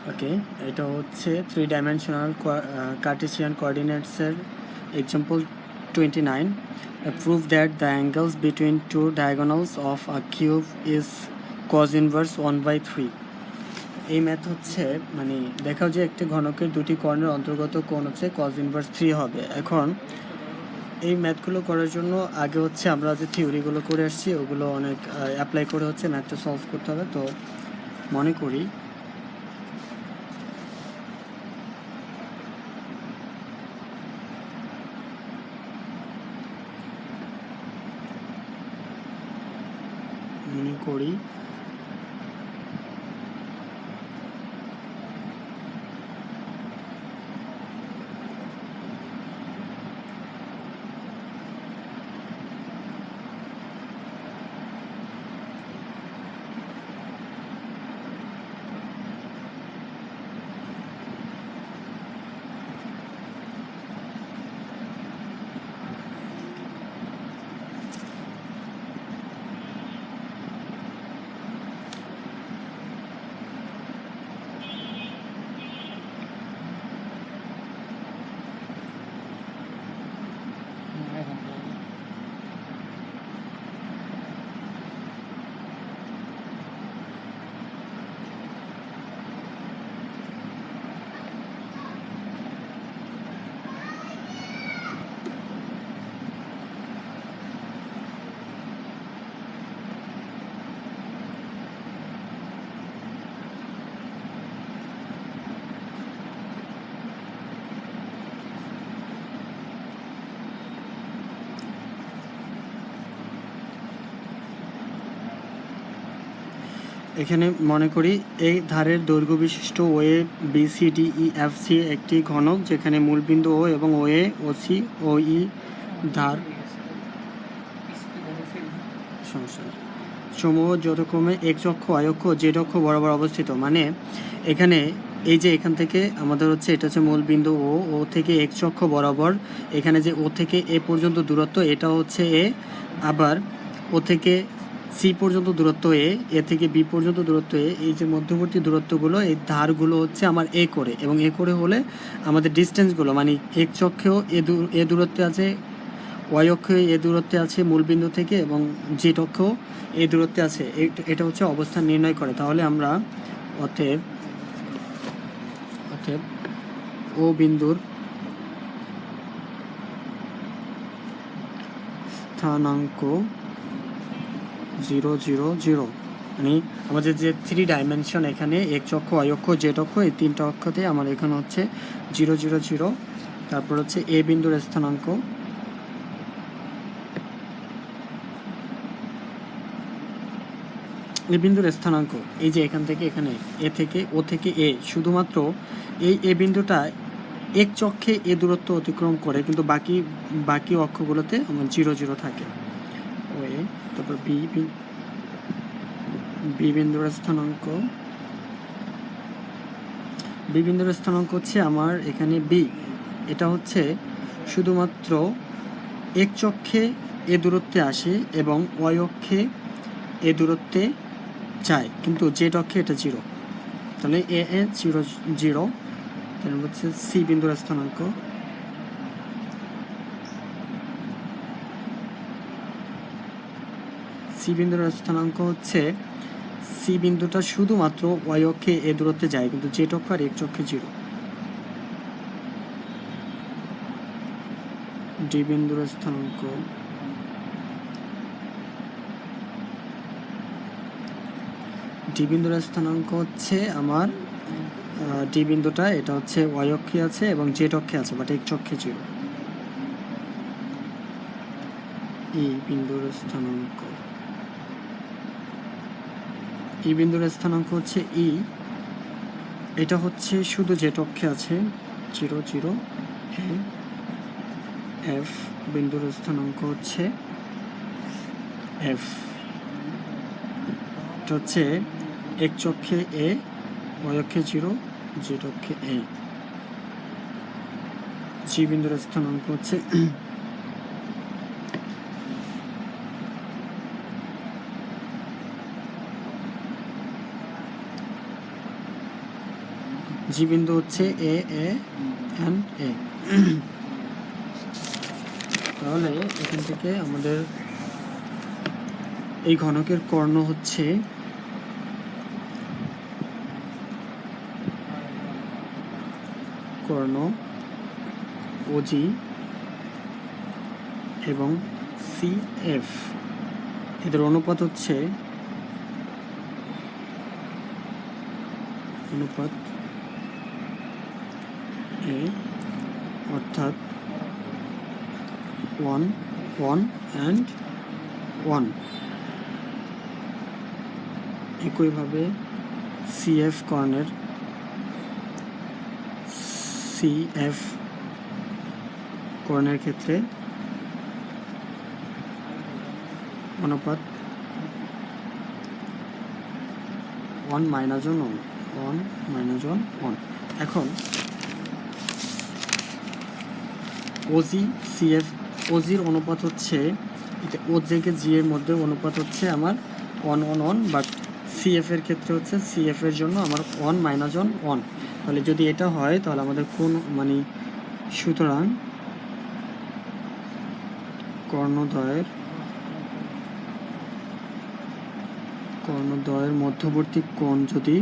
ওকে, এটা হচ্ছে 3 dimensional Cartesian কোঅর্ডিনেটসের example 29. Prove that the angles between two diagonals of a cube is cos inverse 1/3. এই math হচ্ছে মানে দেখাও যে একটি ঘনকের দুটি কর্ণের অন্তর্গত কোণ হচ্ছে cos inverse 3 হবে। এখন এই ম্যাথগুলো করার জন্য আগে হচ্ছে আমরা যে থিওরিগুলো করে আসছি ওগুলো অনেক অ্যাপ্লাই করে হচ্ছে ম্যাথটা সলভ করতে হবে। তো মনে করি এখানে মনে করি এই ধারের দৈর্ঘ্য বিশিষ্ট ওয়ে BCDEFC একটি ঘনক যেখানে মূলবিন্দু ও এবং ওয়ে OC OE ধার সমূহ যথাক্রমে এক্স অক্ষ y অক্ষ জেড অক্ষ বরাবর অবস্থিত। মানে এখানে এই যে এখান থেকে আমাদের হচ্ছে এটা হচ্ছে মূলবিন্দু ও থেকে এক্স অক্ষ বরাবর এখানে যে ও থেকে এ পর্যন্ত দূরত্ব এটা হচ্ছে এ, আবার ও থেকে সি পর্যন্ত দূরত্ব এ থেকে বি পর্যন্ত দূরত্ব এই যে মধ্যবর্তী দূরত্বগুলো এই ধারগুলো হচ্ছে আমার এ করে, এবং এ করে হলে আমাদের ডিস্টেন্সগুলো মানে এক্স অক্ষেও এ দূরত্বে আছে, ওয়াই অক্ষে এ দূরত্বে আছে মূলবিন্দু থেকে, এবং জেড অক্ষেও এই দূরত্বে আছে। এটা হচ্ছে অবস্থান নির্ণয় করে। তাহলে আমরা অতএব ও বিন্দুর স্থানাঙ্ক 0 0 0, মানে আমাদের যে 3 ডাইমেনশন এখানে এক্স অক্ষ ওয়াই অক্ষ জেড অক্ষ এই তিনটা অক্ষতে আমার এখানে হচ্ছে 0 0 0। তারপর হচ্ছে এ বিন্দুর স্থানাঙ্ক এই যে এখান থেকে এখানে এ থেকে ও থেকে এ, শুধুমাত্র এই এ বিন্দুটা এক চক্ষে এ দূরত্ব অতিক্রম করে, কিন্তু বাকি অক্ষগুলোতে আমার 0 0 থাকে। ওয়ে তারপর বি বিন্দুর স্থানাঙ্ক হচ্ছে আমার এখানে বি, এটা হচ্ছে শুধুমাত্র এক চক্ষে এ দূরত্বে আসে এবং ওয়াই অক্ষে এ দূরত্বে যায়, কিন্তু জেড অক্ষে এটা 0। তাহলে এ 0 0। তাহলে হচ্ছে সি বিন্দুর স্থানাঙ্ক হচ্ছে সি বিন্দুটা শুধুমাত্র ওয়াই অক্ষে এ দূরত্বে যায়, কিন্তু জেড অক্ষ আর এক্স অক্ষে 0। ডি বিন্দুর স্থানাঙ্ক হচ্ছে আমার ডি বিন্দুটা এটা হচ্ছে ওয়াই অক্ষে আছে এবং জেড অক্ষে আছে, বাট এক্স অক্ষে 0। ই বিন্দুর স্থানাঙ্ক হচ্ছে ই, এটা হচ্ছে শুধু জেড অক্ষে আছে 0 0। এফ বিন্দুর স্থানাঙ্ক হচ্ছে এফ, এটা হচ্ছে এক্স অক্ষে এ ওয়াই অক্ষে 0 জেড অক্ষে এ। জি বিন্দুর স্থানাঙ্ক হচ্ছে জি বিন্দু হচ্ছে এ এ এন এ। তাহলে এখান থেকে আমাদের এই ঘনকের কর্ণ হচ্ছে কর্ণ ওজি এবং সিএফ, এদের অনুপাত হচ্ছে অনুপাত এ, অর্থাৎ 1 1 and 1। একইভাবে সিএফ কর্ণের ক্ষেত্রে অনুপাত 1 - 1 1 - 1। এখন ওজি সিএফ, ওজির অনুপাত হচ্ছে ও থেকে জি এর মধ্যে অনুপাত হচ্ছে আমার 1 1 1, বাট সিএফ এর ক্ষেত্রে হচ্ছে সিএফ এর জন্য আমার 1 - 1 1। তাহলে যদি এটা হয় তাহলে আমাদের কোন মানে সুতরাং কর্ণদ্বয়ের মধ্যবর্তী কোণ যদি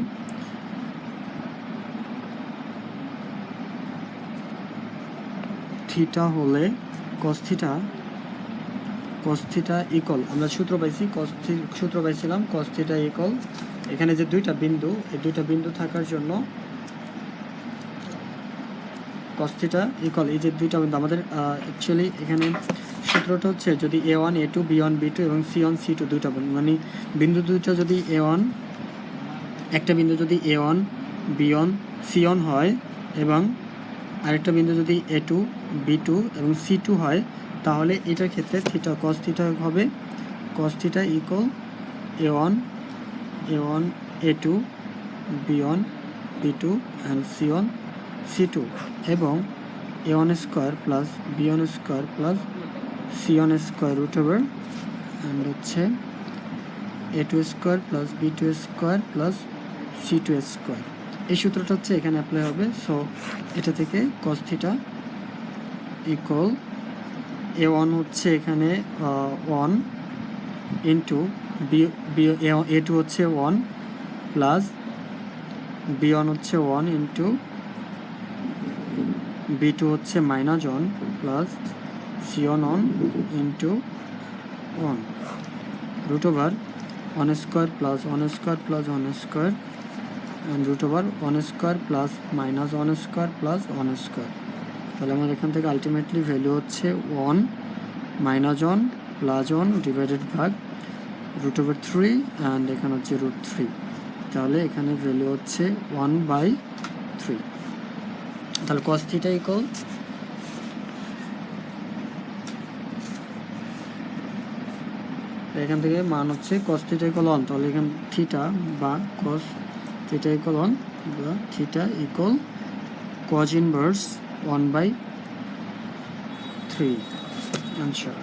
থিটা হলে cos থিটা ইকুয়াল, আমরা সূত্র পাইছিলাম cos থিটা ইকুয়াল, এখানে যে দুইটা বিন্দু, এই দুইটা বিন্দু থাকার জন্য cos থিটা ইকুয়াল এই যে দুইটা বিন্দু আমাদের অ্যাকচুয়ালি এখানে সূত্রটা হচ্ছে যদি a1 a2 b1 b2 এবং c1 c2 দুইটা মানে বিন্দু দুইটা যদি a1, একটা বিন্দু যদি a1 b1 c1 হয় এবং আরেকটা বিন্দু যদি a2 b2 এবং c2 হয়, তাহলে এটার ক্ষেত্রে থিটা cos থিটা হবে cos theta equal a1 a2 b1 b2 and c1 c2 এবং a1 square plus b1 square plus c1 square root over and হচ্ছে a2 square plus b2 square plus c2 square. এই সূত্রটা হচ্ছে এখানে apply হবে। So এটা থেকে cos theta equal a1 হচ্ছে এখানে 1 ইন্টু a2 হচ্ছে 1 প্লাস b1 হচ্ছে 1 ইন্টু b2 হচ্ছে -1 plus c1 into 1 root over 1 square plus 1 square plus 1 square and root over 1 square plus minus 1 square plus 1 square। তাহলে আমাদের এখান থেকে আলটিমেটলি ভ্যালু হচ্ছে 1 - 1 প্লাস 1 ডিভাইডেড ভাগ রুট ওভার 3 অ্যান্ড এখানে হচ্ছে রুট 3। তাহলে এখানে ভ্যালু হচ্ছে 1/3। তাহলে cos থিটা ইকুয়াল এখান থেকে মান হচ্ছে cos থিটা ইকুয়াল 1। তাহলে এখানে থিটা বা cos থিটা ইকুয়াল 1 বা theta equal cos inverse 1/3 answer.